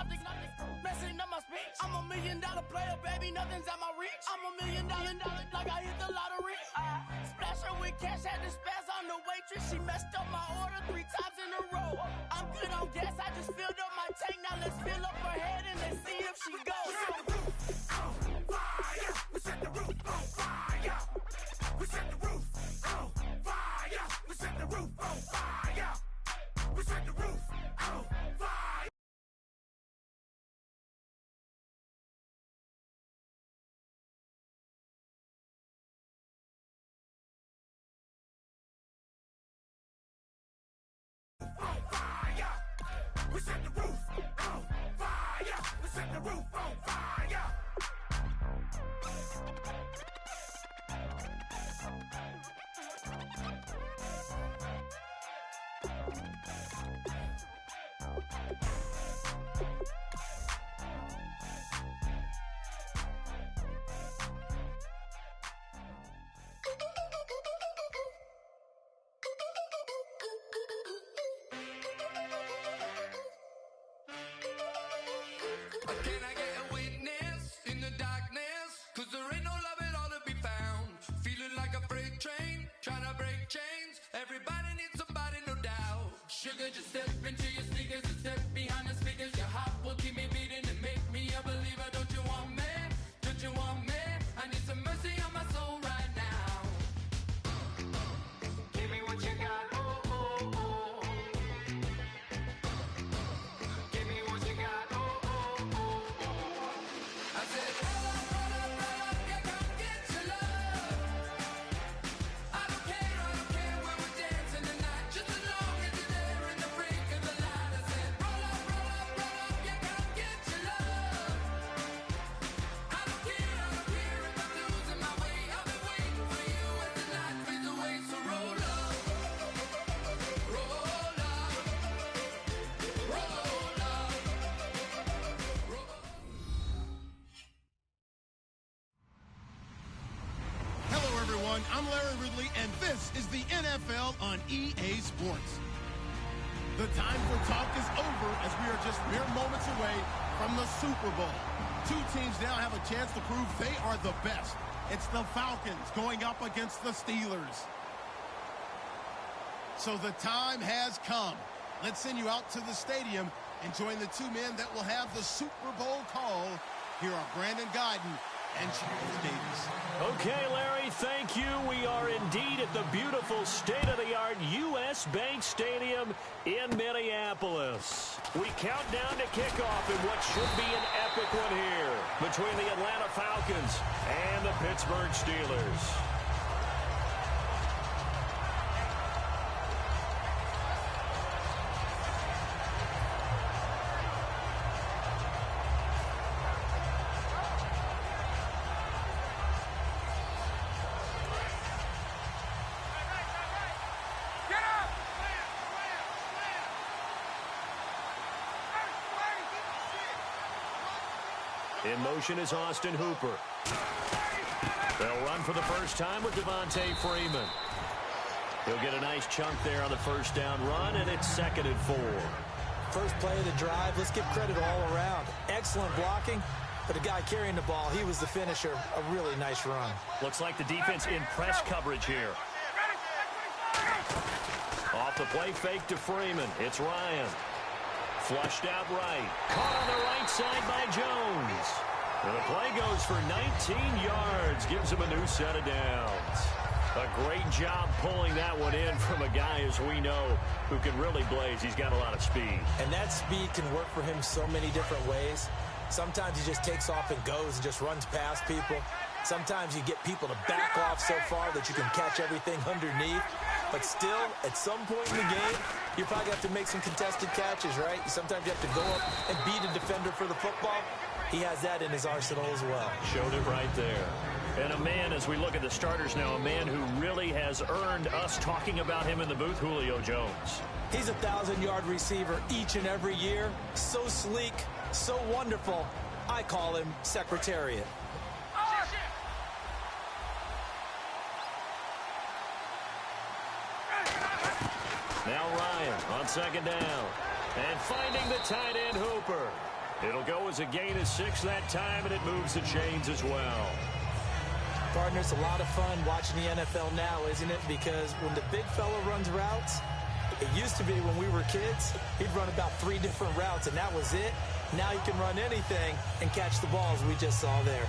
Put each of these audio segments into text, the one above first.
messing up my speech. I'm $1 million player, baby, nothing's at my reach. I'm $1 million like I hit the lottery. Splash her with cash, had to spaz on the waitress. She messed up my order 3 times in a row. I'm good on gas, I just filled up my tank. Now let's fill up her head and let's see if she goes. We set the roof on fire. We set the roof on fire. We set the roof on fire. We set the roof on fire. We set the roof on fire. We set the roof on fire. Can I get a witness in the darkness? 'Cause there ain't no love at all to be found. Feeling like a freight train, trying to break chains. Everybody needs somebody, no doubt. Sugar, just step into your sneakers and step behind the speakers. Your heart will keep me beating and make me a believer. Don't you want me? Don't you want me? I need some mercy on my soul right now. Give me what you got, oh, oh, oh. Give me what you got, oh, oh, oh, oh. I said, roll up, yeah, come get your love. I don't care when we're dancing tonight. Just as long as you're there in the brink of the light. I said, roll up, yeah, come get your love. I don't care if I'm losing my way. I've been waiting for you as the night fades away. So roll up, roll up, roll up, roll up. Hello, everyone. I'm Larry Ridley, and this is the NFL on EA Sports. The time for talk is over as we are just mere moments away from the Super Bowl. 2 teams now have a chance to prove they are the best. It's the Falcons going up against the Steelers. So the time has come. Let's send you out to the stadium and join the 2 men that will have the Super Bowl call. Here are Brandon Guyton and Charles Davis. Okay, Larry, thank you. We are indeed at the beautiful state-of-the-art U.S. Bank Stadium in Minneapolis. We count down to kickoff in what should be an epic one here between the Atlanta Falcons and the Pittsburgh Steelers. In motion is Austin Hooper. They'll run for the first time with Devontae Freeman. He'll get a nice chunk there on the first down run, and it's 2nd and 4. First play of the drive, let's give credit all around. Excellent blocking, but the guy carrying the ball, he was the finisher. A really nice run. Looks like the defense in press coverage here. Off the play fake to Freeman. It's Ryan. Flushed out right. Caught on the right side by Jones. And the play goes for 19 yards. Gives him a new set of downs. A great job pulling that one in from a guy, as we know, who can really blaze. He's got a lot of speed. And that speed can work for him so many different ways. Sometimes he just takes off and goes and just runs past people. Sometimes you get people to back off so far that you can catch everything underneath. But still, at some point in the game, you probably have to make some contested catches, right? Sometimes you have to go up and beat a defender for the football. He has that in his arsenal as well. Showed it right there. And a man, as we look at the starters now, a man who really has earned us talking about him in the booth, Julio Jones. He's a 1,000-yard receiver each and every year. So sleek, so wonderful. I call him Secretariat. Now Ryan on 2nd down. And finding the tight end Hooper. It'll go as a gain of 6 that time, and it moves the chains as well. Partner, it's a lot of fun watching the NFL now, isn't it? Because when the big fella runs routes, it used to be when we were kids, he'd run about 3 different routes, and that was it. Now he can run anything and catch the balls we just saw there.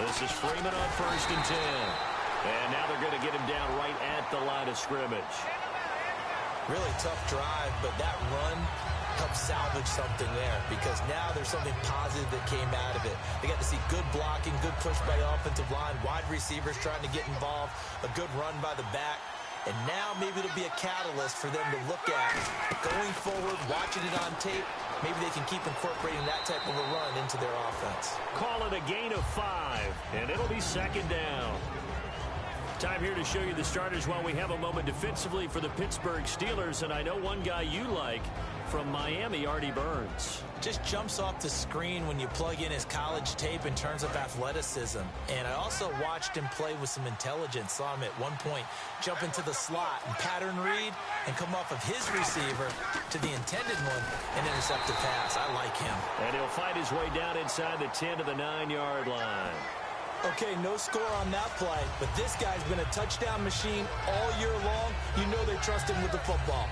This is Freeman on 1st and 10. And now they're going to get him down right at the line of scrimmage. Really tough drive, but that run helped salvage something there because now there's something positive that came out of it. They got to see good blocking, good push by the offensive line, wide receivers trying to get involved, a good run by the back. And now maybe it'll be a catalyst for them to look at going forward, watching it on tape. Maybe they can keep incorporating that type of a run into their offense. Call it a gain of 5, and it'll be 2nd down. Time here to show you the starters while we have a moment defensively for the Pittsburgh Steelers. And I know one guy you like from Miami, Artie Burns. Just jumps off the screen when you plug in his college tape in terms of athleticism. And I also watched him play with some intelligence. Saw him at one point jump into the slot and pattern read and come off of his receiver to the intended one and intercept a pass. I like him. And he'll fight his way down inside the 10 to the 9-yard line. Okay, no score on that play, but this guy's been a touchdown machine all year long. You know they trust him with the football.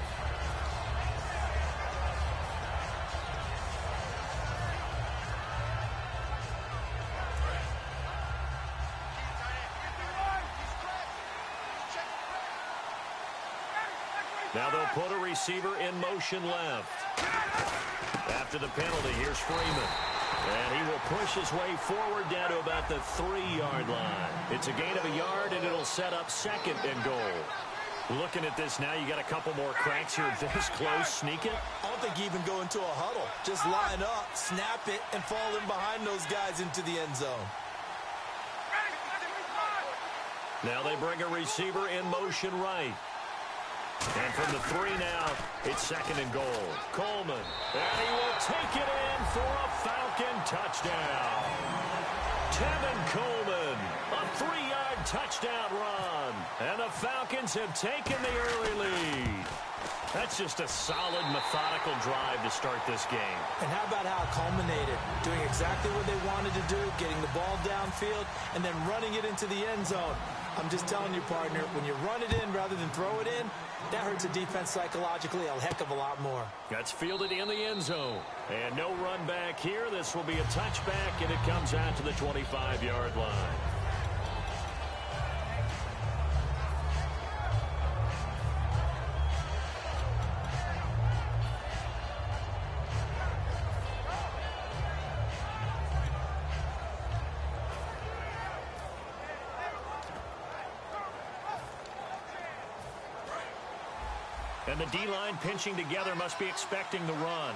Now they'll put a receiver in motion left. After the penalty, here's Freeman. And he will push his way forward down to about the 3-yard line. It's a gain of a yard, and it'll set up 2nd and goal. Looking at this now, you got a couple more cracks here this close. Sneak it. I don't think you even go into a huddle. Just line up, snap it, and fall in behind those guys into the end zone. Now they bring a receiver in motion right. And from the 3 now, it's 2nd and goal. Coleman, and he will take it in for a Falcon touchdown. Tevin Coleman, a 3-yard touchdown run. And the Falcons have taken the early lead. That's just a solid, methodical drive to start this game. And how about how it culminated? Doing exactly what they wanted to do, getting the ball downfield, and then running it into the end zone. I'm just telling you, partner, when you run it in rather than throw it in, that hurts a defense psychologically a heck of a lot more. That's fielded in the end zone. And no run back here. This will be a touchback, and it comes out to the 25-yard line. And the D-line pinching together must be expecting the run.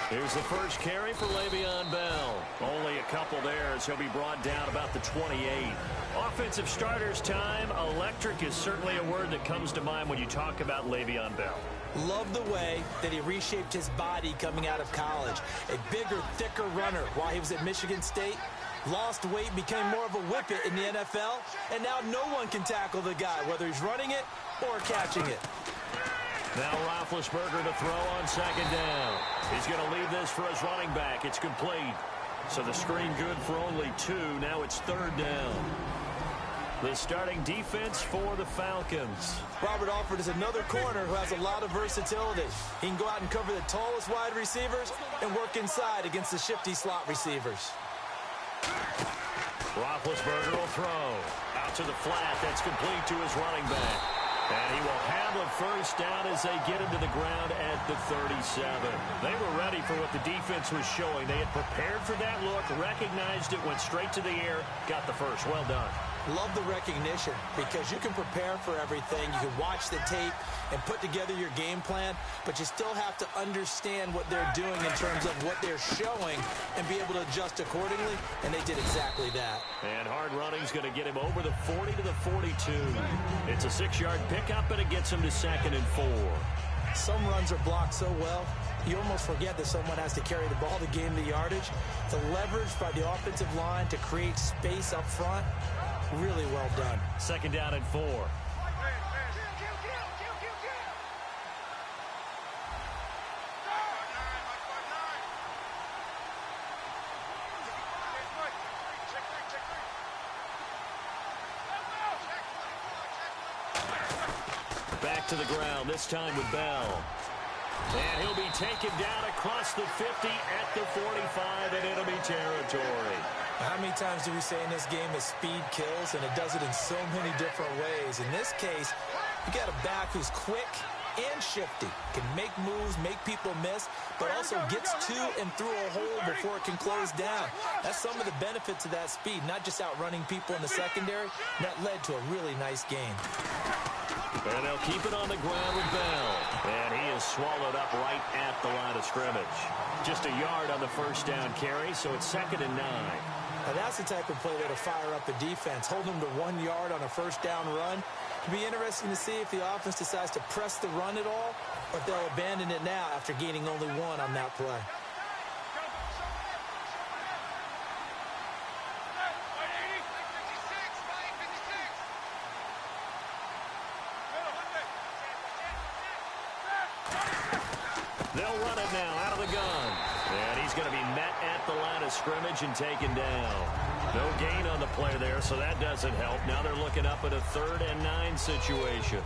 Here's the first carry for Le'Veon Bell. Only a couple there as he'll be brought down about the 28. Offensive starters time. Electric is certainly a word that comes to mind when you talk about Le'Veon Bell. Love the way that he reshaped his body coming out of college. A bigger, thicker runner while he was at Michigan State. Lost weight, became more of a whippet in the NFL, and now no one can tackle the guy, whether he's running it or catching it. Now Roethlisberger to throw on 2nd down. He's going to leave this for his running back. It's complete. So the screen good for only 2. Now it's 3rd down. The starting defense for the Falcons. Robert Alford is another corner who has a lot of versatility. He can go out and cover the tallest wide receivers and work inside against the shifty slot receivers. Roethlisberger will throw. Out to the flat. That's complete to his running back. And he will have a first down as they get him to the ground at the 37. They were ready for what the defense was showing. They had prepared for that look, recognized it, went straight to the air, got the first. Well done. Love the recognition because you can prepare for everything. You can watch the tape and put together your game plan, but you still have to understand what they're doing in terms of what they're showing and be able to adjust accordingly, and they did exactly that. And hard running's going to get him over the 40 to the 42. It's a 6-yard pickup, and it gets him to 2nd and 4. Some runs are blocked so well, you almost forget that someone has to carry the ball to gain the yardage. The leverage by the offensive line to create space up front, really well done. 2nd down and 4. Back to the ground, this time with Bell. And he'll be taken down across the 50 at the 45 in enemy territory. How many times do we say in this game that speed kills, and it does it in so many different ways? In this case, you got a back who's quick and shifty, can make moves, make people miss, but also gets to and through a hole before it can close down. That's some of the benefits of that speed, not just outrunning people in the secondary. That led to a really nice game. And they'll keep it on the ground with Bell. And he is swallowed up right at the line of scrimmage. Just a yard on the first down carry, so it's 2nd and 9. Now that's the type of play that'll fire up the defense. Hold them to 1 yard on a first down run. It'll be interesting to see if the offense decides to press the run at all, or if they'll abandon it now after gaining only 1 on that play. They'll run it now out of the gun. And he's going to be met at the line of scrimmage and taken down. No gain on the play there, so that doesn't help. Now they're looking up at a 3rd and 9 situation.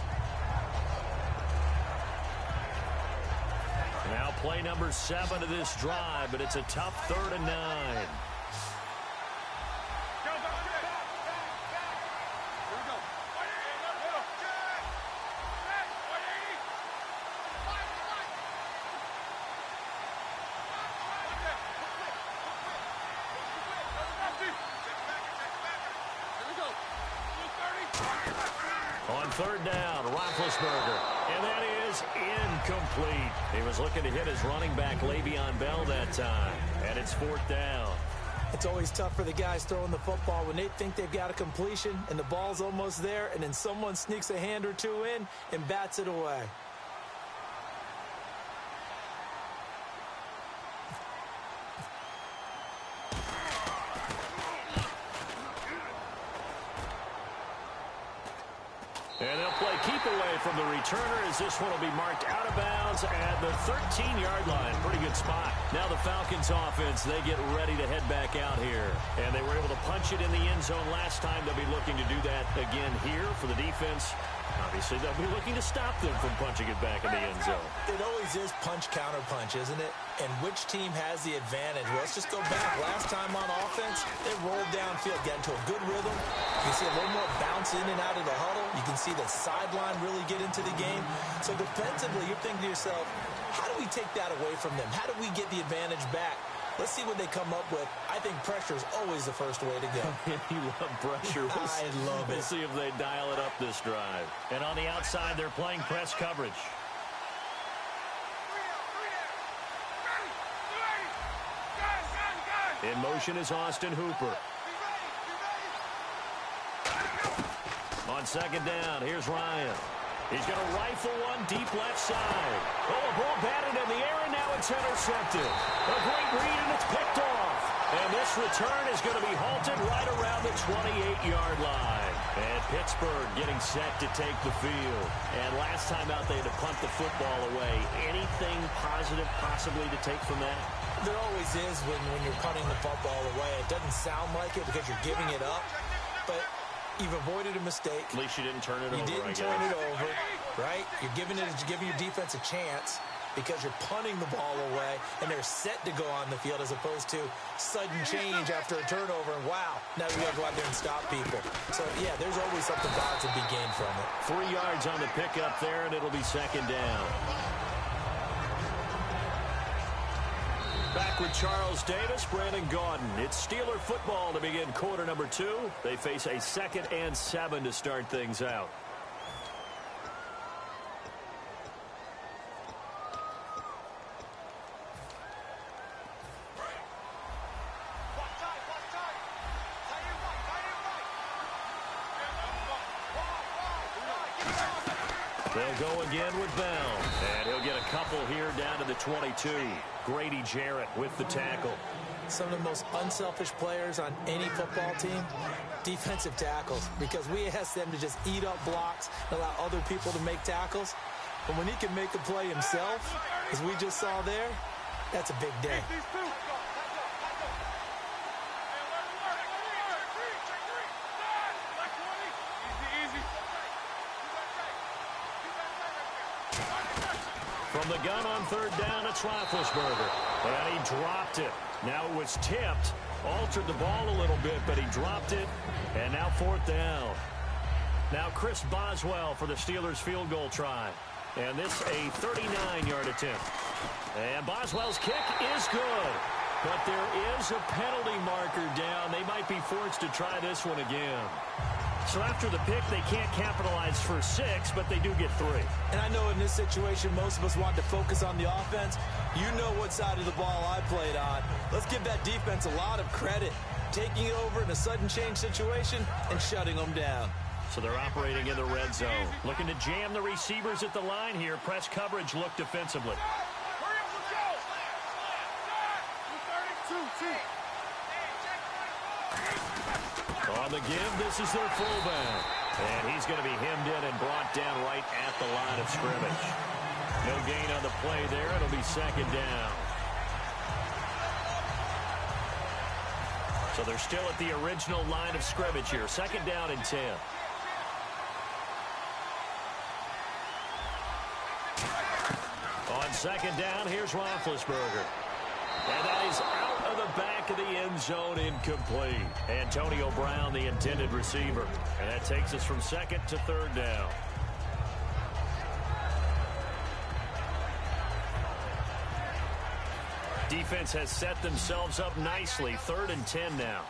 Now play number 7 of this drive, but it's a tough 3rd and 9. On 3rd down, Roethlisberger, and that is incomplete. He was looking to hit his running back, Le'Veon Bell, that time, and it's 4th down. It's always tough for the guys throwing the football when they think they've got a completion and the ball's almost there, and then someone sneaks a hand or two in and bats it away. And they'll play keep away from the returner as this one will be marked out of bounds at the 13-yard line. Pretty good spot. Now the Falcons offense, they get ready to head back out here. And they were able to punch it in the end zone last time. They'll be looking to do that again here for the defense. Obviously, they'll be looking to stop them from punching it back in the end zone. It always is punch-counter-punch, isn't it? And which team has the advantage? Well, let's just go back. Last time on offense, they rolled downfield, got into a good rhythm. You can see a little more bounce in and out of the huddle. You can see the sideline really get into the game. So defensively, you're thinking to yourself, how do we take that away from them? How do we get the advantage back? Let's see what they come up with. I think pressure is always the first way to go. You love pressure. I love it. We'll see if they dial it up this drive. And on the outside, they're playing press coverage. In motion is Austin Hooper. On 2nd down, here's Ryan. He's going to rifle one deep left side. Oh, a ball batted in the air, and now it's intercepted. A great read, and it's picked off. And this return is going to be halted right around the 28-yard line. And Pittsburgh getting set to take the field. And last time out, they had to punt the football away. Anything positive possibly to take from that? There always is when you're punting the football away. It doesn't sound like it because you're giving it up, but you've avoided a mistake. At least you didn't turn it over. You didn't turn it over, right? You're giving your defense a chance because you're punting the ball away, and they're set to go on the field as opposed to sudden change after a turnover, and wow, now we got to go out there and stop people. So, yeah, there's always something bad to be gained from it. 3 yards on the pickup there, and it'll be 2nd down. Back with Charles Davis, Brandon Gaudin. It's Steeler football to begin quarter number 2. They face a 2nd and 7 to start things out. They'll go again with Bell, and he'll get a couple here down to the 22. Grady Jarrett with the tackle. Some of the most unselfish players on any football team, defensive tackles, because we ask them to just eat up blocks and allow other people to make tackles. But when he can make a play himself, as we just saw there, that's a big day. From the gun on 3rd down, it's Roethlisberger. And he dropped it. Now it was tipped. Altered the ball a little bit, but he dropped it. And now 4th down. Now Chris Boswell for the Steelers field goal try. And this a 39-yard attempt. And Boswell's kick is good. But there is a penalty marker down. They might be forced to try this one again. So after the pick, they can't capitalize for 6, but they do get 3. And I know in this situation, most of us want to focus on the offense. You know what side of the ball I played on. Let's give that defense a lot of credit. Taking it over in a sudden change situation and shutting them down. So they're operating in the red zone. Looking to jam the receivers at the line here. Press coverage look defensively. On the give, this is their fullback. And he's going to be hemmed in and brought down right at the line of scrimmage. No gain on the play there. It'll be 2nd down. So they're still at the original line of scrimmage here. 2nd down and 10. On 2nd down, here's Roethlisberger. And that is out of the back of the end zone, incomplete. Antonio Brown, the intended receiver. And that takes us from 2nd to 3rd down. Defense has set themselves up nicely. 3rd and 10 now.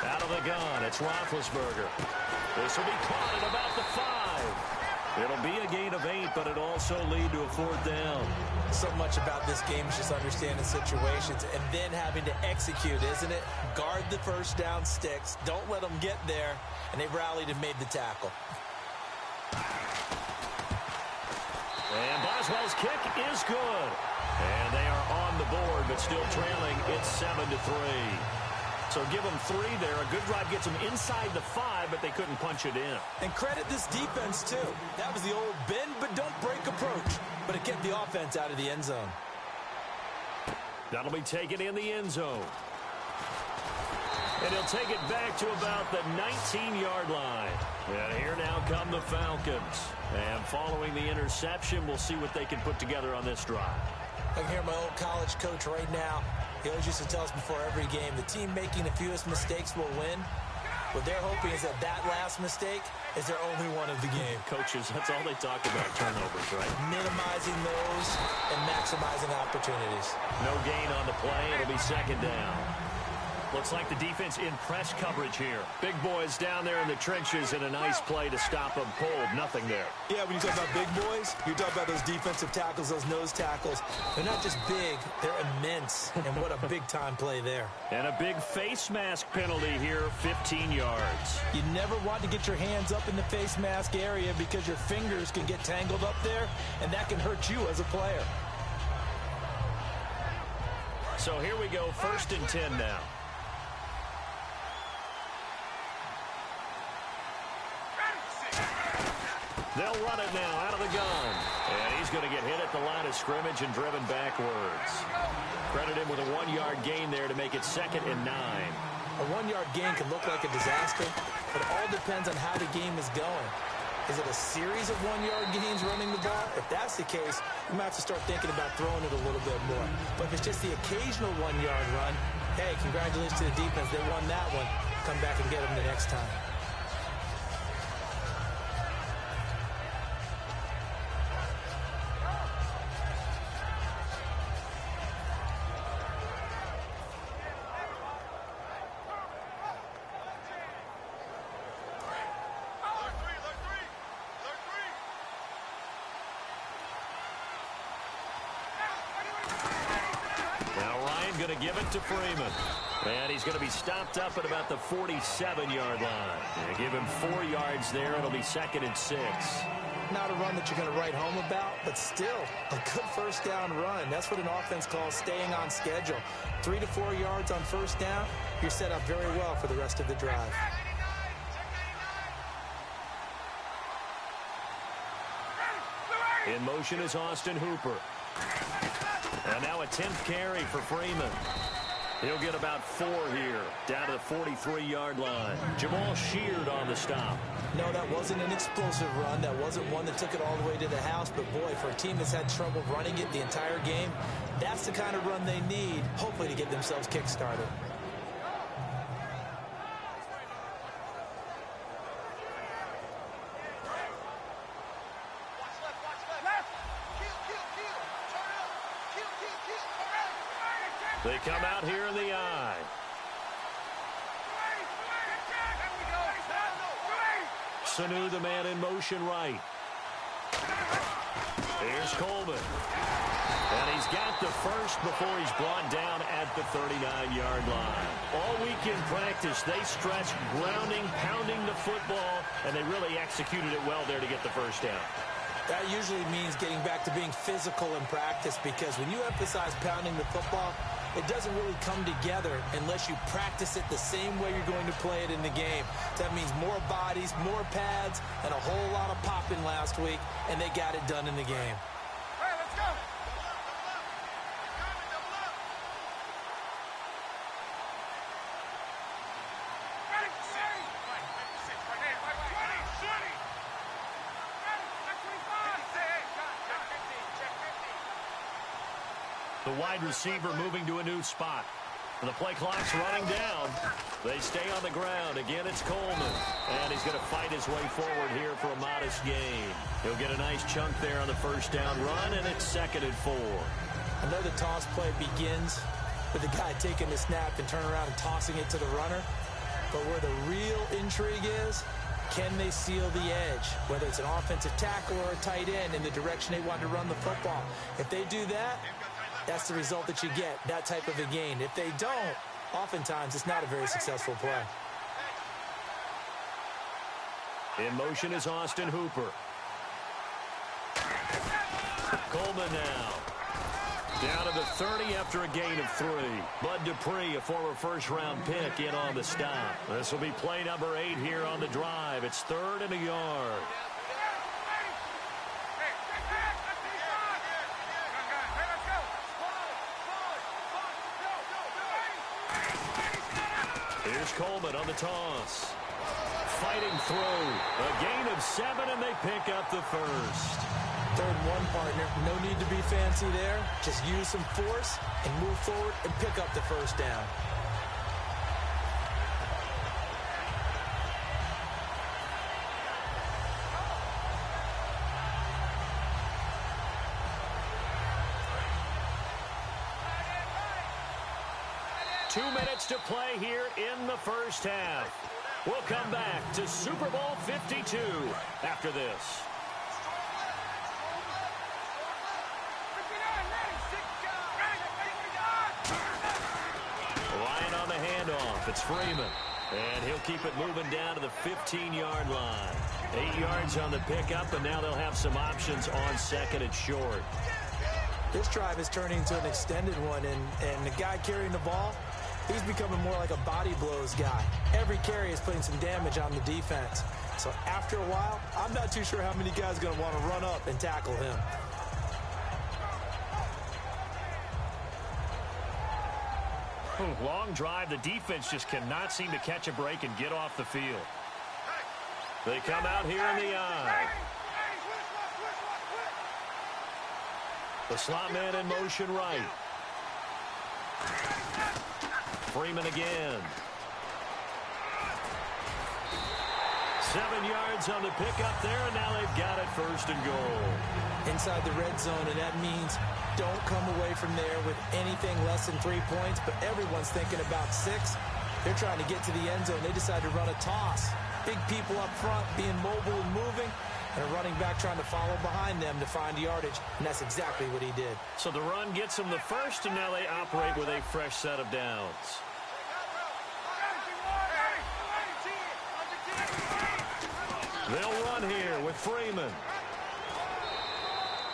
Out of the gun, it's Roethlisberger. This will be caught at about the 5. It'll be a gain of 8, but it'll also lead to a 4th down. So much about this game is just understanding situations and then having to execute, isn't it? Guard the first down sticks. Don't let them get there. And they rallied and made the tackle. And Boswell's kick is good. And they are on the board, but still trailing. It's 7-3. So give them 3 there. A good drive gets them inside the 5, but they couldn't punch it in. And credit this defense, too. That was the old bend but don't break approach. But it kept the offense out of the end zone. That'll be taken in the end zone. And he'll take it back to about the 19-yard line. And here now come the Falcons. And following the interception, we'll see what they can put together on this drive. I can hear my old college coach right now. He always used to tell us before every game, the team making the fewest mistakes will win. What they're hoping is that that last mistake is their only one of the game. Coaches, that's all they talk about, turnovers, right? Minimizing those and maximizing opportunities. No gain on the play. It'll be 2nd down. Looks like the defense in press coverage here. Big boys down there in the trenches, and a nice play to stop them cold. Nothing there. Yeah, when you talk about big boys, you talk about those defensive tackles, those nose tackles. They're not just big, they're immense. And what a big-time play there. And a big face mask penalty here, 15 yards. You never want to get your hands up in the face mask area because your fingers can get tangled up there, and that can hurt you as a player. So here we go, 1st and 10 now. They'll run it now out of the gun. And he's going to get hit at the line of scrimmage and driven backwards. Credit him with a 1-yard gain there to make it 2nd and 9. A 1-yard gain can look like a disaster, but it all depends on how the game is going. Is it a series of one-yard gains running the ball? If that's the case, you might have to start thinking about throwing it a little bit more. But if it's just the occasional one-yard run, hey, congratulations to the defense. They won that one. Come back and get them the next time. Going to give it to Freeman. And he's going to be stopped up at about the 47-yard line. They give him 4 yards there. It'll be 2nd and 6. Not a run that you're going to write home about, but still a good first down run. That's what an offense calls staying on schedule. 3 to 4 yards on first down, you're set up very well for the rest of the drive. In motion is Austin Hooper. And now a 10th carry for Freeman. He'll get about 4 here, down to the 43-yard line. Jamal Sheard on the stop. No, that wasn't an explosive run. That wasn't one that took it all the way to the house. But, boy, for a team that's had trouble running it the entire game, that's the kind of run they need, hopefully, to get themselves kick-started. They come out here in the eye. Sanu, the man in motion right. Here's Coleman. And he's got the first before he's brought down at the 39-yard line. All week in practice, they stressed grounding, pounding the football, and they really executed it well there to get the first down. That usually means getting back to being physical in practice, because when you emphasize pounding the football, it doesn't really come together unless you practice it the same way you're going to play it in the game. That means more bodies, more pads, and a whole lot of popping last week, and they got it done in the game. Hey, let's go. The wide receiver moving to a new spot. The play clock's running down. They stay on the ground. Again, it's Coleman. And he's going to fight his way forward here for a modest gain. He'll get a nice chunk there on the first down run, and it's 2nd and 4. I know the toss play begins with the guy taking the snap and turning around and tossing it to the runner. But where the real intrigue is, can they seal the edge, whether it's an offensive tackle or a tight end, in the direction they want to run the football? If they do that, that's the result that you get, that type of a gain. If they don't, oftentimes it's not a very successful play. In motion is Austin Hooper. Coleman now. Down to the 30 after a gain of 3. Bud Dupree, a former first-round pick, in on the stop. This will be play number 8 here on the drive. It's 3rd and a yard. Here's Coleman on the toss. Fighting through. A gain of 7, and they pick up the first. 3rd and 1, partner. No need to be fancy there. Just use some force and move forward and pick up the first down. Two minutes to play here in the first half. We'll come back to Super Bowl 52 after this. Ryan on the handoff. It's Freeman. And he'll keep it moving down to the 15-yard line. 8 yards on the pickup, and now they'll have some options on 2nd and short. This drive is turning into an extended one, and the guy carrying the ball, he's becoming more like a body blows guy. Every carry is putting some damage on the defense. So after a while, I'm not too sure how many guys are going to want to run up and tackle him. Long drive. The defense just cannot seem to catch a break and get off the field. They come out here in the eye. The slot man in motion right. Freeman again. 7 yards on the pickup there, and now they've got it 1st and goal. Inside the red zone, and that means don't come away from there with anything less than 3 points, but everyone's thinking about 6. They're trying to get to the end zone. They decide to run a toss. Big people up front being mobile and moving, and a running back trying to follow behind them to find yardage, and that's exactly what he did. So the run gets them the 1st, and now they operate with a fresh set of downs. They'll run here with Freeman.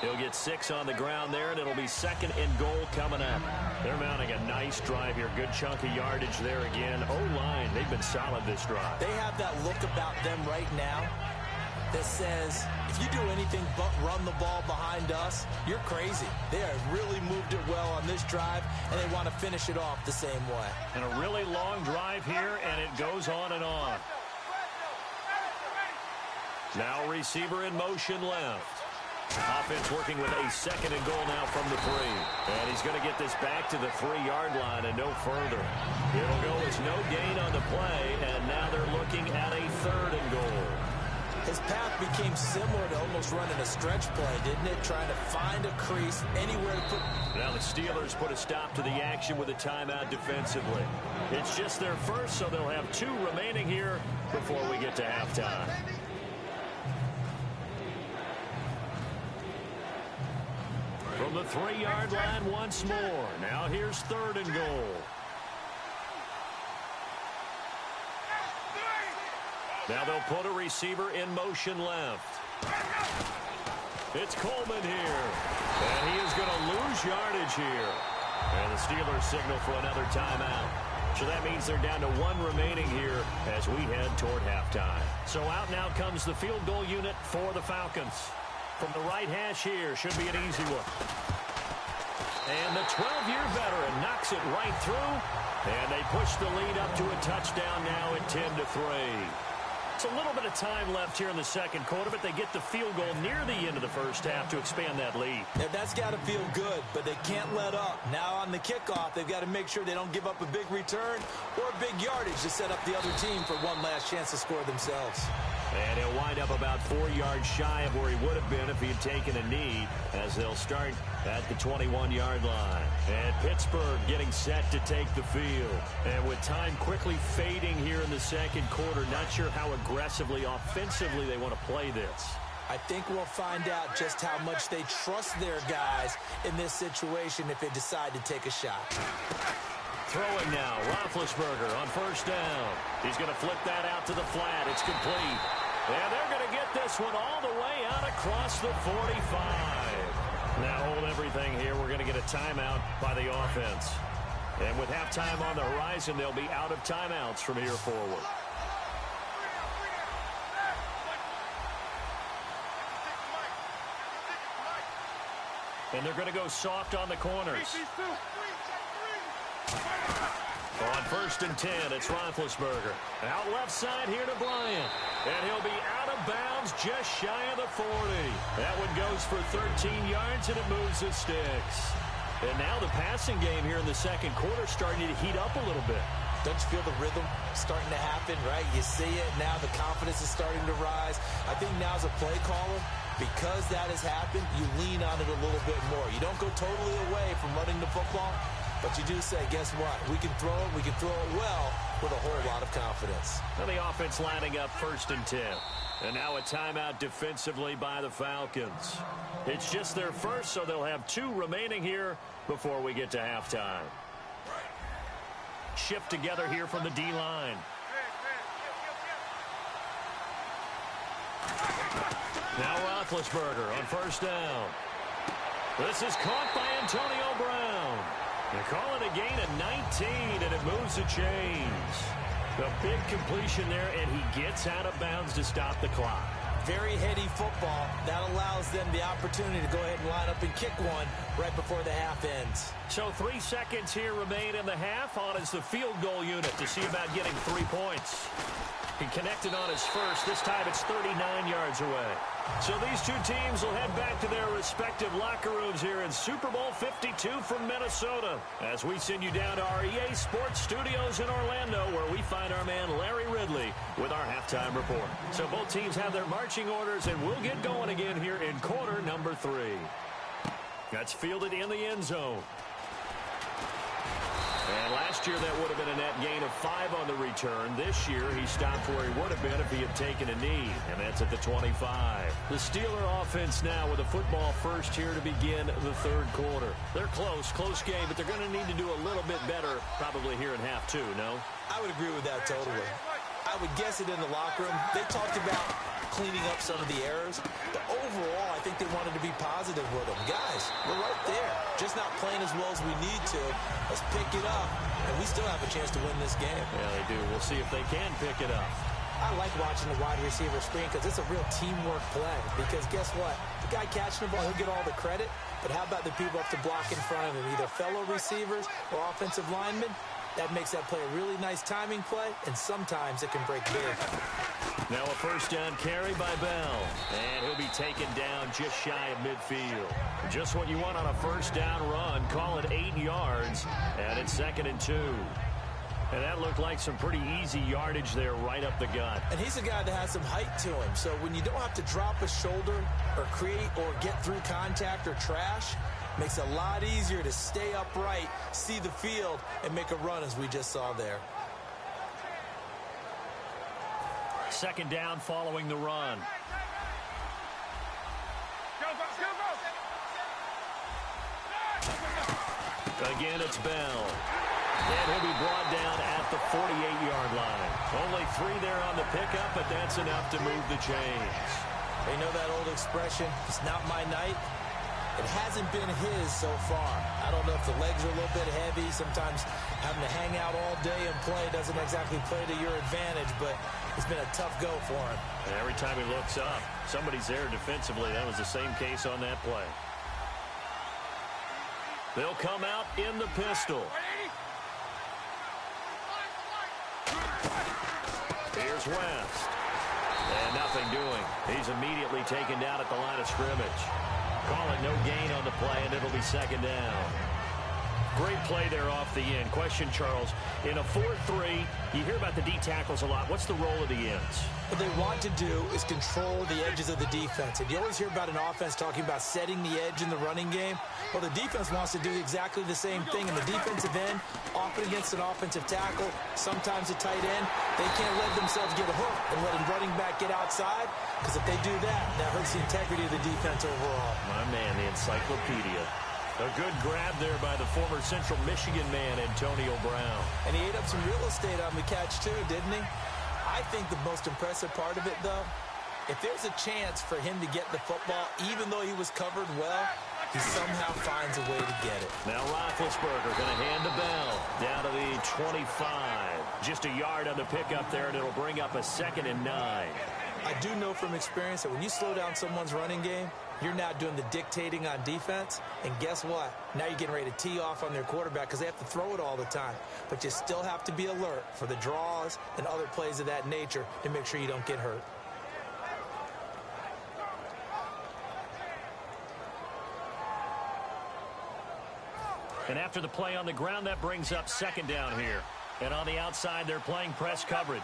He'll get 6 on the ground there, and it'll be 2nd and goal coming up. They're mounting a nice drive here. Good chunk of yardage there again. O-line, they've been solid this drive. They have that look about them right now that says, if you do anything but run the ball behind us, you're crazy. They have really moved it well on this drive, and they want to finish it off the same way. And a really long drive here, and it goes on and on. Now receiver in motion left. Offense working with a 2nd and goal now from the 3. And he's going to get this back to the 3-yard line and no further. It'll go as no gain on the play, and now they're looking at a 3rd and goal. His path became similar to almost running a stretch play, didn't it? Trying to find a crease anywhere to put. Now the Steelers put a stop to the action with a timeout defensively. It's just their 1st, so they'll have 2 remaining here before we get to halftime. From the 3-yard line once more. Now here's 3rd and goal. Now they'll put a receiver in motion left. It's Coleman here. And he is going to lose yardage here. And the Steelers signal for another timeout. So that means they're down to 1 remaining here as we head toward halftime. So out now comes the field goal unit for the Falcons. From the right hash here, should be an easy one. And the 12-year veteran knocks it right through. And they push the lead up to a touchdown now at 10-3. It's a little bit of time left here in the 2nd quarter, but they get the field goal near the end of the 1st half to expand that lead. Yeah, that's got to feel good, but they can't let up. Now on the kickoff, they've got to make sure they don't give up a big return or big yardage to set up the other team for one last chance to score themselves. And he'll wind up about 4 yards shy of where he would have been if he had taken a knee, as they'll start at the 21-yard line. And Pittsburgh getting set to take the field. And with time quickly fading here in the 2nd quarter, not sure how aggressively, offensively they want to play this. I think we'll find out just how much they trust their guys in this situation if they decide to take a shot. Throwing now, Roethlisberger on 1st down. He's going to flip that out to the flat. It's complete. And they're going to get this one all the way out across the 45. Now hold everything here. We're going to get a timeout by the offense. And with halftime on the horizon, they'll be out of timeouts from here forward. And they're going to go soft on the corners. On 1st and 10, it's Roethlisberger. Out left side here to Bryant. And he'll be out of bounds just shy of the 40. That one goes for 13 yards, and it moves the sticks. And now the passing game here in the 2nd quarter starting to heat up a little bit. Don't you feel the rhythm starting to happen, right? You see it. Now the confidence is starting to rise. I think now as a play caller, because that has happened, you lean on it a little bit more. You don't go totally away from running the football, but you do say, guess what? We can throw it. We can throw it well with a whole lot of confidence. Now the offense lining up 1st and 10. And now a timeout defensively by the Falcons. It's just their 1st, so they'll have 2 remaining here before we get to halftime. Shift together here from the D-line. Now Roethlisberger on 1st down. This is caught by Antonio Brown. They call it a gain of 19, and it moves the chains. A big completion there, and he gets out of bounds to stop the clock. Very heady football. That allows them the opportunity to go ahead and line up and kick one right before the half ends. So 3 seconds here remain in the half. On is the field goal unit to see about getting 3 points. He connected on his first. This time it's 39 yards away. So these two teams will head back to their respective locker rooms here in Super Bowl 52 from Minnesota, as we send you down to our EA Sports Studios in Orlando, where we find our man Larry Ridley with our halftime report. So both teams have their marching orders, and we'll get going again here in quarter number 3. That's fielded in the end zone. And last year, that would have been a net gain of 5 on the return. This year, he stopped where he would have been if he had taken a knee, and that's at the 25. The Steeler offense now with a football first here to begin the third quarter. They're close game, but they're going to need to do a little bit better probably here in half 2, no? I would agree with that totally. I would guess it in the locker room. They talked about cleaning up some of the errors, but overall, I think they wanted to be positive with them. Guys, we're right there. Just not playing as well as we need to. Let's pick it up, and we still have a chance to win this game. Yeah, they do. We'll see if they can pick it up. I like watching the wide receiver screen because it's a real teamwork play. Because guess what? The guy catching the ball, he'll get all the credit, but how about the people up to block in front of him, either fellow receivers or offensive linemen? That makes that play a really nice timing play, and sometimes it can break big. Now a first down carry by Bell, and he'll be taken down just shy of midfield. Just what you want on a first down run. Call it 8 yards, and it's 2nd and 2. And that looked like some pretty easy yardage there right up the gut. And he's a guy that has some height to him, so when you don't have to drop a shoulder or create or get through contact or trash, makes it a lot easier to stay upright, see the field, and make a run as we just saw there. 2nd down following the run. Again, it's Bell. And he'll be brought down at the 48-yard line. Only 3 there on the pickup, but that's enough to move the chains. You know that old expression, it's not my night? It hasn't been his so far. I don't know if the legs are a little bit heavy. Sometimes having to hang out all day and play doesn't exactly play to your advantage, but it's been a tough go for him. And every time he looks up, somebody's there defensively. That was the same case on that play. They'll come out in the pistol. Here's West. And nothing doing. He's immediately taken down at the line of scrimmage. Call it no gain on the play, and it'll be 2nd down. Great play there off the end. Question, Charles, in a 4-3, you hear about the D tackles a lot. What's the role of the ends? What they want to do is control the edges of the defense. And you always hear about an offense talking about setting the edge in the running game. Well, the defense wants to do exactly the same thing. In the defensive end, often against an offensive tackle, sometimes a tight end, they can't let themselves get hooked and let a running back get outside, because if they do that, that hurts the integrity of the defense overall. My man, the encyclopedia. A good grab there by the former Central Michigan man, Antonio Brown. And he ate up some real estate on the catch, too, didn't he? I think the most impressive part of it, though, if there's a chance for him to get the football, even though he was covered well, he somehow finds a way to get it. Now Roethlisberger going to hand to Bell down to the 25. Just a yard on the pickup there, and it'll bring up a 2nd and 9. I do know from experience that when you slow down someone's running game, you're now doing the dictating on defense, and guess what? Now you're getting ready to tee off on their quarterback because they have to throw it all the time. But you still have to be alert for the draws and other plays of that nature to make sure you don't get hurt. And after the play on the ground, that brings up 2nd down here. And on the outside, they're playing press coverage.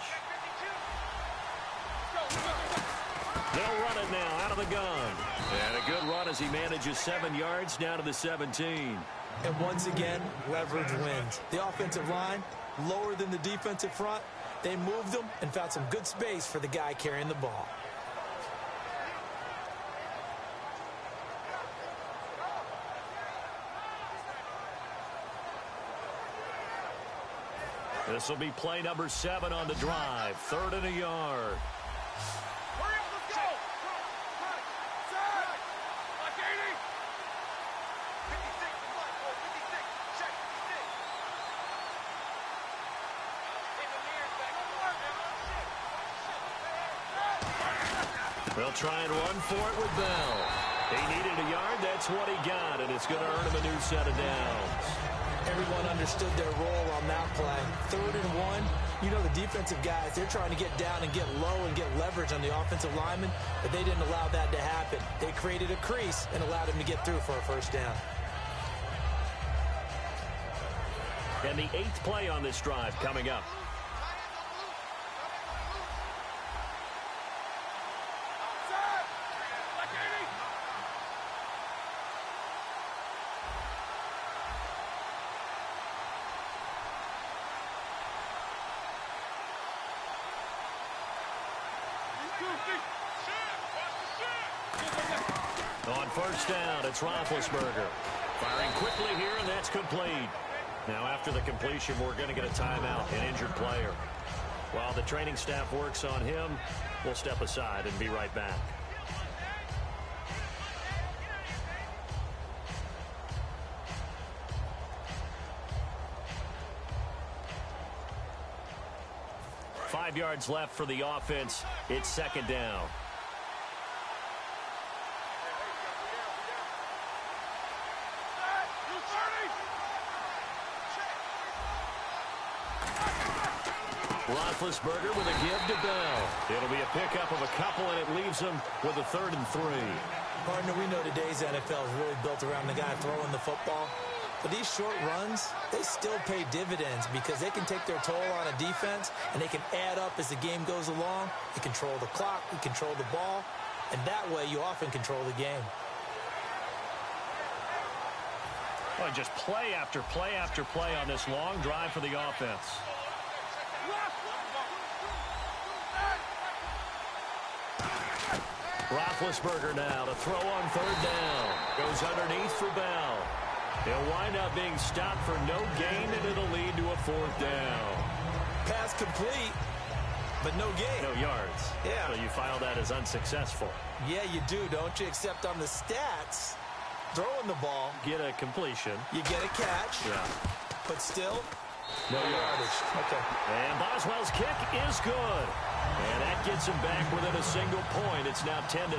They'll run it now out of the gun. And a good run as he manages 7 yards down to the 17. And once again, leverage wins. The offensive line, lower than the defensive front. They moved them and found some good space for the guy carrying the ball. This will be play number 7 on the drive. 3rd and a yard. They'll try and run for it with Bell. He needed a yard. That's what he got, and it's going to earn him a new set of downs. Everyone understood their role on that play. 3rd and 1. You know the defensive guys, they're trying to get down and get low and get leverage on the offensive lineman, but they didn't allow that to happen. They created a crease and allowed him to get through for a first down. And the 8th play on this drive coming up. On first down, it's Roethlisberger. Firing quickly here, and that's complete. Now, after the completion, we're going to get a timeout, an injured player. While the training staff works on him, we'll step aside and be right back. Five yards left for the offense. It's second down. Roethlisberger with a give to Bell. It'll be a pickup of a couple, and it leaves him with a 3rd and 3. Partner, we know today's NFL is really built around the guy throwing the football. But these short runs, they still pay dividends because they can take their toll on a defense, and they can add up as the game goes along. You control the clock, you control the ball, and that way you often control the game. Well, just play after play after play on this long drive for the offense. Roethlisberger now to throw on 3rd down. Goes underneath for Bell. He'll wind up being stopped for no gain, and it'll lead to a 4th down. Pass complete, but no gain. No yards. Yeah. So you file that as unsuccessful. Yeah, you do, don't you? Except on the stats, throwing the ball, Get a completion. you get a catch, Yeah. but still, No yardage. Okay. And Boswell's kick is good. And that gets him back within a single point. It's now 10-9.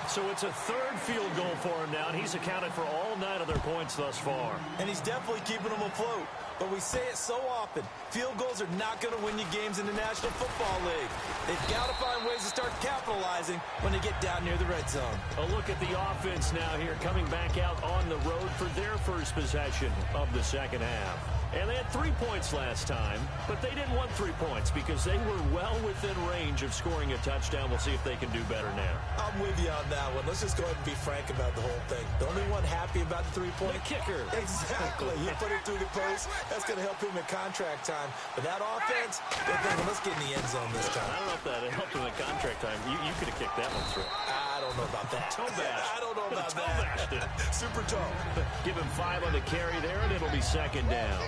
So it's a 3rd field goal for him now, and he's accounted for all 9 of their points thus far. And he's definitely keeping them afloat. But we say it so often, field goals are not going to win you games in the National Football League. They've got to find ways to start capitalizing when they get down near the red zone. A look at the offense now here, coming back out on the road for their first possession of the second half. And they had 3 points last time, but they didn't want 3 points because they were well within range of scoring a touchdown. We'll see if they can do better now. I'm with you on that one. Let's just go ahead and be frank about the whole thing. The only one happy about the 3-point? The kicker. Exactly. He put it through the post. That's going to help him in contract time. But that offense, they're thinking, let's get in the end zone this time. I don't know if that helped him in contract time. You could have kicked that one through. I don't know about that. Toe bash. I don't know about Toe that. bashed it. Super toe. Give him 5 on the carry there, and it'll be second down.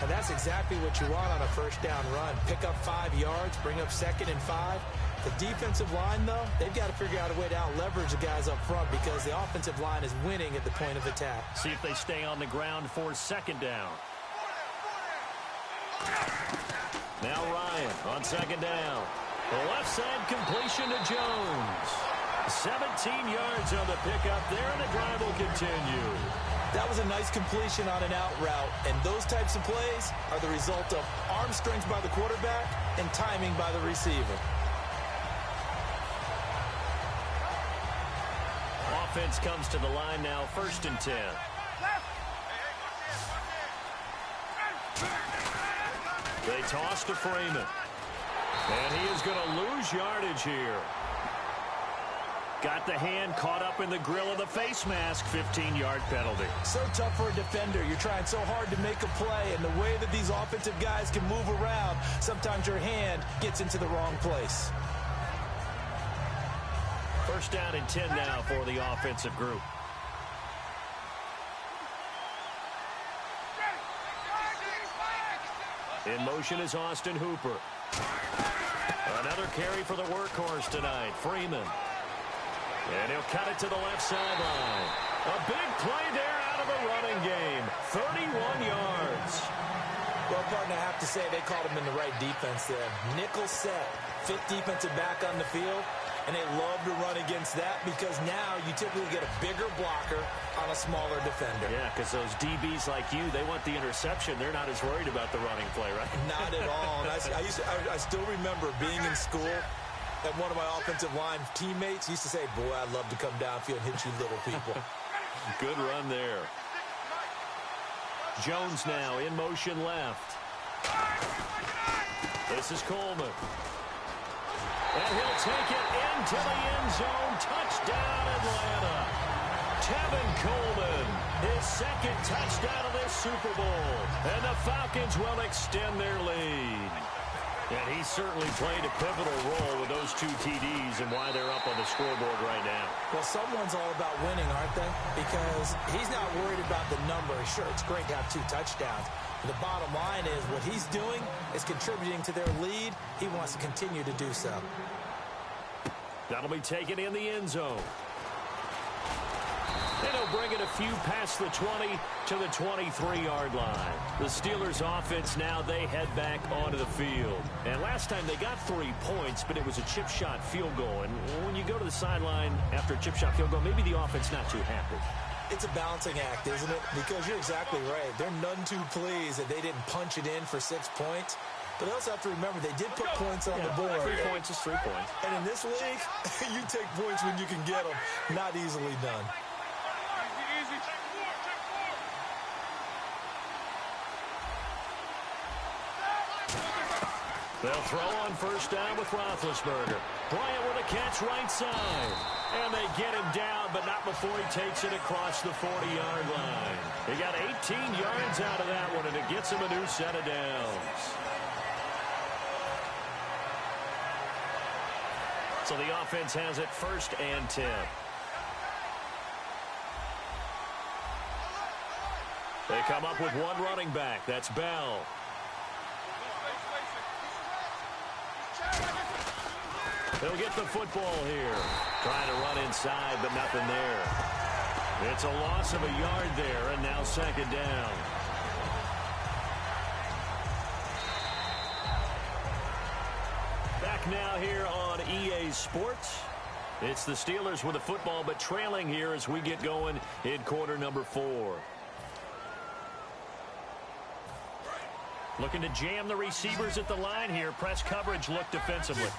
And that's exactly what you want on a first down run. Pick up 5 yards, bring up 2nd and 5. The defensive line, though, they've got to figure out a way to out-leverage the guys up front because the offensive line is winning at the point of attack. See if they stay on the ground for second down. Now Ryan on second down. The left side completion to Jones. 17 yards on the pickup there, and the drive will continue. That was a nice completion on an out route, and those types of plays are the result of arm strength by the quarterback and timing by the receiver. Offense comes to the line now, 1st and 10. They toss to Freeman. And he is going to lose yardage here. Got the hand caught up in the grill of the face mask. 15-yard penalty. So tough for a defender. You're trying so hard to make a play, and the way that these offensive guys can move around, sometimes your hand gets into the wrong place. 1st down and 10 now for the offensive group. In motion is Austin Hooper. Another carry for the workhorse tonight, Freeman. And he'll cut it to the left sideline. A big play there out of the running game. 31 yards. Well, partner, I have to say they called him in the right defense there. Nickel set, 5th defensive back on the field, And they love to run against that because now you typically get a bigger blocker on a smaller defender. Yeah, because those DBs like you, they want the interception. They're not as worried about the running play, right? Not at all. And I still remember being in school, and one of my offensive line teammates used to say, boy, I'd love to come downfield and hit you little people. Good run there. Jones now in motion left. This is Coleman. And he'll take it into the end zone. Touchdown, Atlanta. Tevin Coleman, his second touchdown of this Super Bowl. And the Falcons will extend their lead. And he certainly played a pivotal role with those 2 TDs and why they're up on the scoreboard right now. Well, someone's all about winning, aren't they? Because he's not worried about the number. Sure, it's great to have 2 touchdowns. But the bottom line is what he's doing is contributing to their lead. He wants to continue to do so. That'll be taken in the end zone. And he'll bring it a few past the 20 to the 23-yard line. The Steelers offense now, they head back onto the field. And last time they got 3 points, but it was a chip shot field goal. And when you go to the sideline after a chip shot field goal, maybe the offense not too happy. It's a balancing act, isn't it? Because you're exactly right. They're none too pleased that they didn't punch it in for 6 points. But they also have to remember they did put points on the board. 3 points is 3 points. And in this league, you take points when you can get them. Not easily done. They'll throw on first down with Roethlisberger. Bryant with a catch right side. And they get him down, but not before he takes it across the 40-yard line. He got 18 yards out of that one, and it gets him a new set of downs. So the offense has it 1st and 10. They come up with 1 running back. That's Bell. They'll get the football here. Trying to run inside, but nothing there. It's a loss of a yard there, and now 2nd down. Back now here on EA Sports. It's the Steelers with the football, but trailing here as we get going in quarter number 4. Looking to jam the receivers at the line here. Press coverage look defensively.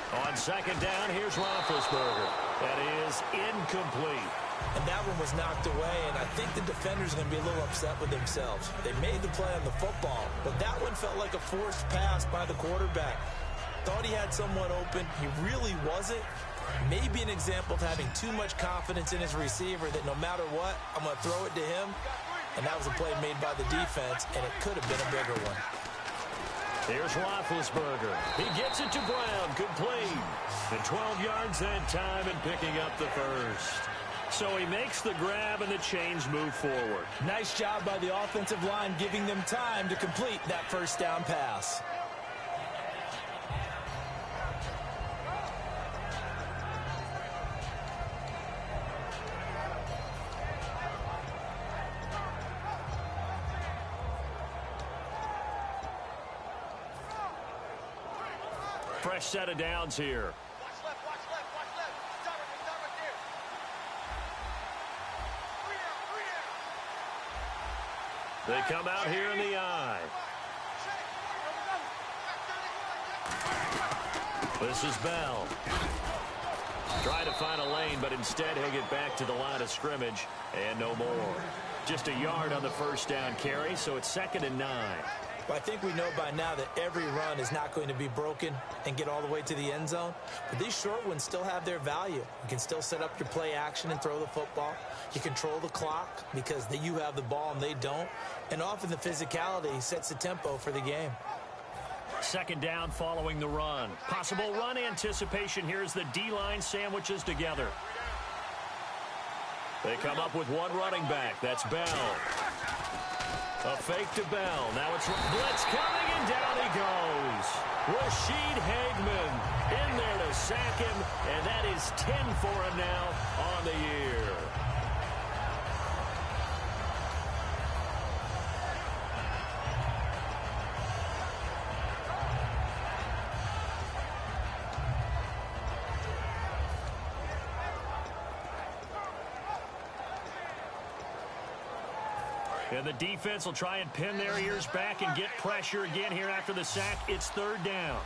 On 2nd down, here's Roethlisberger. That is incomplete. And that one was knocked away, and I think the defenders are going to be a little upset with themselves. They made the play on the football, but that one felt like a forced pass by the quarterback. Thought he had someone open. He really wasn't. Maybe an example of having too much confidence in his receiver that no matter what, I'm going to throw it to him. And that was a play made by the defense, and it could have been a bigger one. Here's Roethlisberger. He gets it to Brown. Complete. And 12 yards that time and picking up the first. So he makes the grab and the chains move forward. Nice job by the offensive line giving them time to complete that first down pass. Fresh set of downs here. They come out here in the eye. This is Bell. Trying to find a lane, but instead he'll get back to the line of scrimmage and no more. Just a yard on the first down carry, so it's 2nd and 9. Well, I think we know by now that every run is not going to be broken and get all the way to the end zone. But these short ones still have their value. You can still set up your play action and throw the football. You control the clock because you have the ball and they don't. And often the physicality sets the tempo for the game. 2nd down following the run. Possible run anticipation. Here's the D-line sandwiches together. They come up with 1 running back. That's Bell. A fake to Bell. Now it's blitz coming, and down he goes. Rashid Hageman in there to sack him, and that is 10 for him now on the year. And the defense will try and pin their ears back and get pressure again here after the sack. It's third down.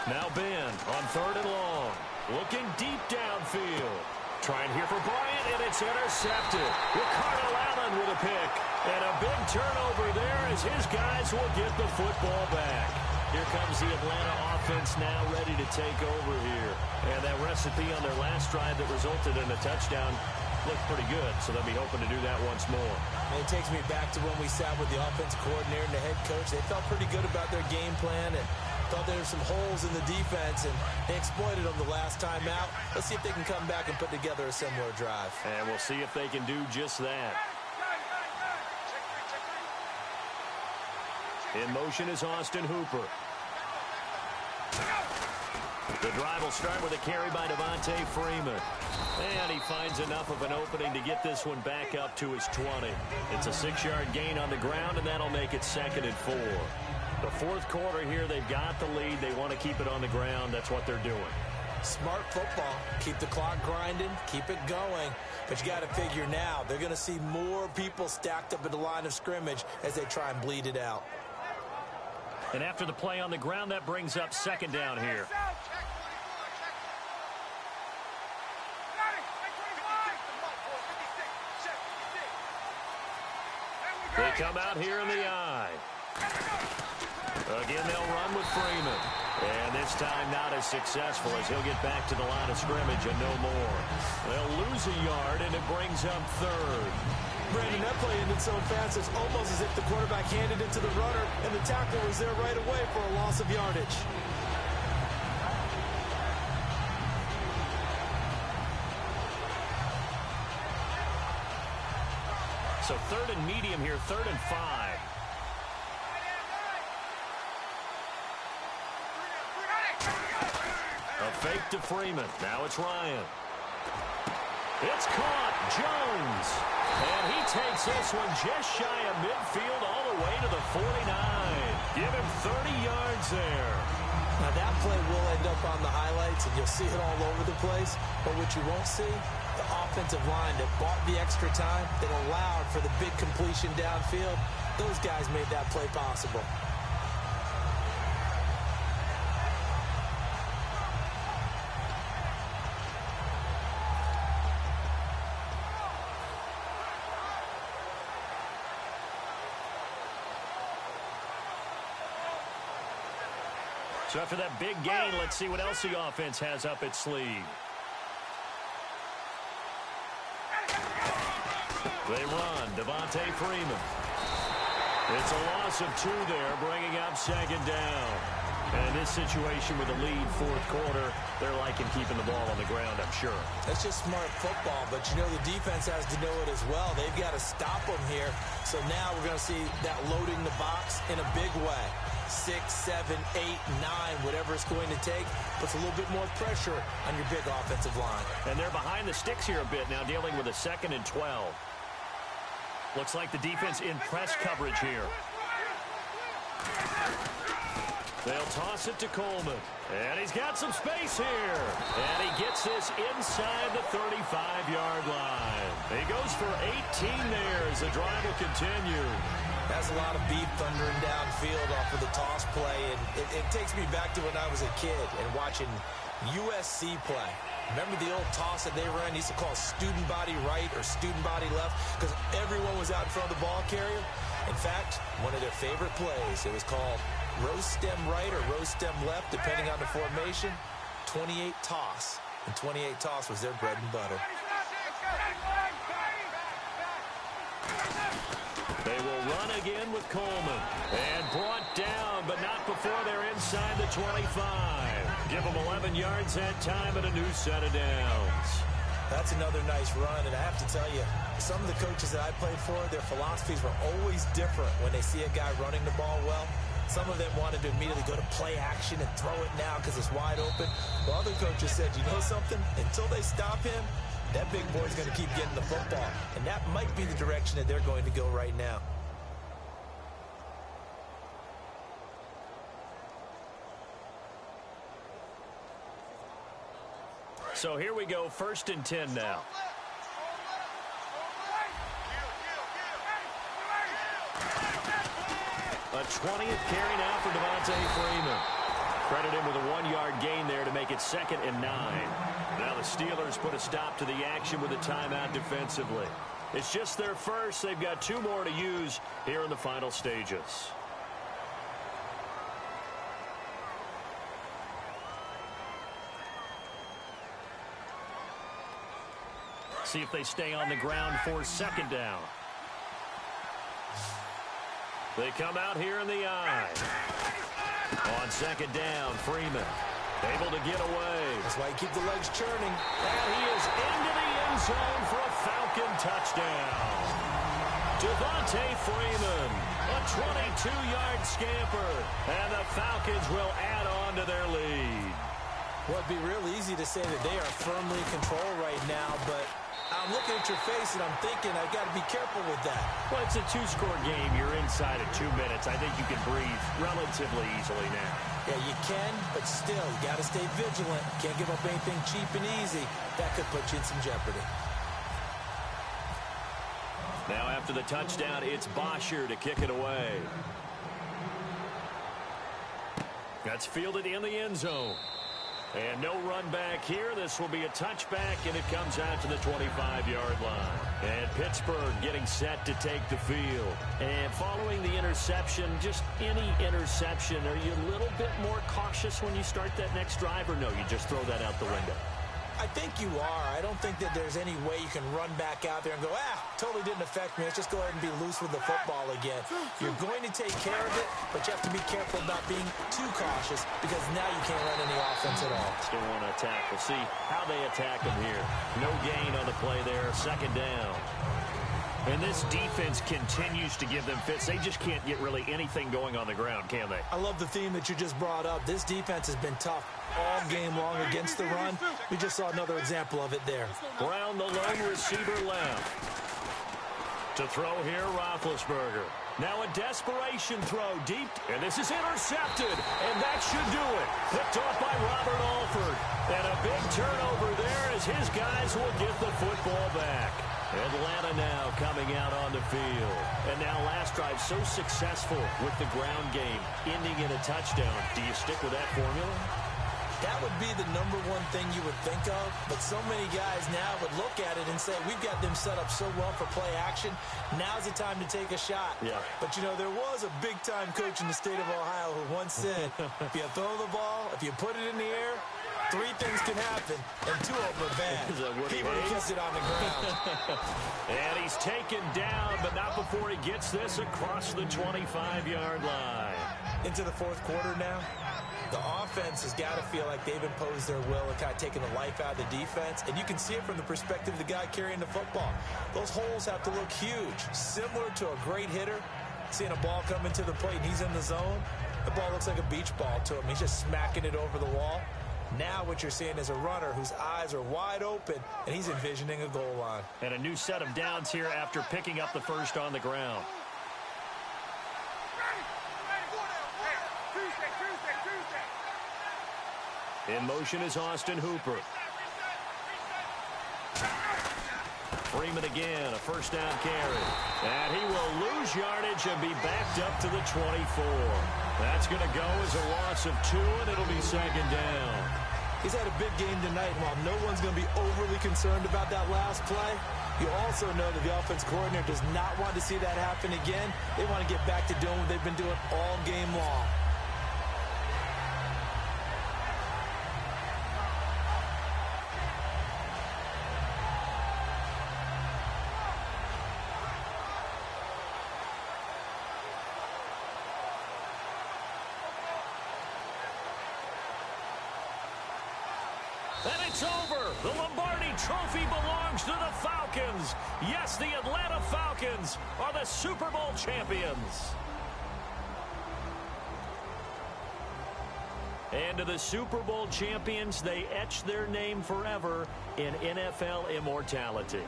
Now Ben on third and long. Looking deep downfield. Trying here for Bryant, and it's intercepted. Ricardo Allen with a pick. And a big turnover there as his guys will get the football back. Here comes the Atlanta offense now ready to take over here. And that recipe on their last drive that resulted in a touchdown looked pretty good, so they'll be hoping to do that once more. And it takes me back to when we sat with the offensive coordinator and the head coach. They felt pretty good about their game plan and thought there were some holes in the defense, and they exploited them the last time out. Let's see if they can come back and put together a similar drive. And we'll see if they can do just that. In motion is Austin Hooper. The drive will start with a carry by Devontae Freeman. And he finds enough of an opening to get this one back up to his 20. It's a 6-yard gain on the ground, and that'll make it 2nd and 4. The fourth quarter here, they've got the lead. They want to keep it on the ground. That's what they're doing. Smart football. Keep the clock grinding. Keep it going. But you got to figure now, they're going to see more people stacked up at the line of scrimmage as they try and bleed it out. And after the play on the ground, that brings up 2nd down here. They come out here in the eye. Again, they'll run with Freeman. And this time not as successful as he'll get back to the line of scrimmage and no more. They'll lose a yard, and it brings up 3rd. Brandon, that play ended so fast, it's almost as if the quarterback handed it to the runner, and the tackle was there right away for a loss of yardage. So 3rd and medium here, 3rd and 5. A fake to Freeman. Now it's Ryan. It's caught. Jones. And he takes this one just shy of midfield all the way to the 49. Give him 30 yards there. Now that play will end up on the highlights, and you'll see it all over the place. But what you won't see, the offensive line that bought the extra time, that allowed for the big completion downfield, those guys made that play possible. So after that big gain, let's see what else the offense has up its sleeve. They run. Devontae Freeman. It's a loss of 2 there, bringing up 2nd down. And in this situation with the lead, fourth quarter, they're liking keeping the ball on the ground, I'm sure. That's just smart football, but you know the defense has to know it as well. They've got to stop them here. So now we're going to see that loading the box in a big way. 6, 7, 8, 9, whatever it's going to take, puts a little bit more pressure on your big offensive line. And they're behind the sticks here a bit now, dealing with a 2nd and 12. Looks like the defense in press coverage here. They'll toss it to Coleman. And he's got some space here. And he gets this inside the 35-yard line. He goes for 18 there as the drive will continue. Has a lot of beef thundering downfield off of the toss play, and it takes me back to when I was a kid and watching USC play. Remember the old toss that they ran? Used to call student body right or student body left because everyone was out in front of the ball carrier. In fact, one of their favorite plays, it was called rose stem right or rose stem left, depending on the formation. 28 toss, and 28 toss was their bread and butter. They will run again with Coleman. And brought down, but not before they're inside the 25. Give them 11 yards that time and a new set of downs. That's another nice run, and I have to tell you, some of the coaches that I played for, their philosophies were always different when they see a guy running the ball well. Some of them wanted to immediately go to play action and throw it now because it's wide open. While other coaches said, you know something? Until they stop him, that big boy's going to keep getting the football. And that might be the direction that they're going to go right now. So here we go, 1st and 10 now. A 20th carry now for Devontae Freeman. Credit him with a 1-yard gain there to make it 2nd and 9. Now the Steelers put a stop to the action with a timeout defensively. It's just their first. They've got 2 more to use here in the final stages. See if they stay on the ground for 2nd down. They come out here in the eye. On 2nd down, Freeman able to get away. That's why you keep the legs churning. And he is into the end zone for a Falcon touchdown. Devontae Freeman, a 22-yard scamper. And the Falcons will add on to their lead. Well, it'd be real easy to say that they are firmly in control right now, but I'm looking at your face and I'm thinking I've got to be careful with that. Well, it's a 2-score game. You're inside of 2 minutes. I think you can breathe relatively easily now. Yeah, you can, but still, you got to stay vigilant. Can't give up anything cheap and easy. That could put you in some jeopardy. Now after the touchdown, it's Bosher to kick it away. That's fielded in the end zone. And no run back here. This will be a touchback, and it comes out to the 25-yard line. And Pittsburgh getting set to take the field. And following the interception, just any interception, are you a little bit more cautious when you start that next drive, or no, you just throw that out the window? I think you are. I don't think that there's any way you can run back out there and go, totally didn't affect me. Let's just go ahead and be loose with the football again. You're going to take care of it, but you have to be careful about being too cautious because now you can't run any offense at all. Still want to attack. We'll see how they attack them here. No gain on the play there. 2nd down. And this defense continues to give them fits. They just can't get really anything going on the ground, can they? I love the theme that you just brought up. This defense has been tough all game long against the run. We just saw another example of it there. Brown, the lone receiver left. To throw here, Roethlisberger. Now a desperation throw deep, and this is intercepted, and that should do it. Picked off by Robert Alford. And a big turnover there as his guys will get the football back. Atlanta now coming out on the field. And now last drive so successful with the ground game, ending in a touchdown. Do you stick with that formula? That would be the #1 thing you would think of, but so many guys now would look at it and say, we've got them set up so well for play action. Now's the time to take a shot. Yeah. But, you know, there was a big-time coach in the state of Ohio who once said, if you throw the ball, if you put it in the air, 3 things can happen, and 2 of them are bad. He would have kept it on the ground. And he's taken down, but not before he gets this across the 25-yard line. Into the 4th quarter now. The offense has got to feel like they've imposed their will and kind of taken the life out of the defense. And you can see it from the perspective of the guy carrying the football. Those holes have to look huge, similar to a great hitter. Seeing a ball come into the plate and he's in the zone, the ball looks like a beach ball to him. He's just smacking it over the wall. Now what you're seeing is a runner whose eyes are wide open, and he's envisioning a goal line. And a new set of downs here after picking up the first on the ground. In motion is Austin Hooper. Freeman again, a 1st down carry. And he will lose yardage and be backed up to the 24. That's going to go as a loss of 2, and it'll be 2nd down. He's had a big game tonight, and while no one's going to be overly concerned about that last play, you also know that the offense coordinator does not want to see that happen again. They want to get back to doing what they've been doing all game long. And it's over. The Lombardi Trophy belongs to the Falcons. Yes, the Atlanta Falcons are the Super Bowl champions. And to the Super Bowl champions, they etch their name forever in NFL immortality.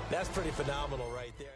That's pretty phenomenal right there.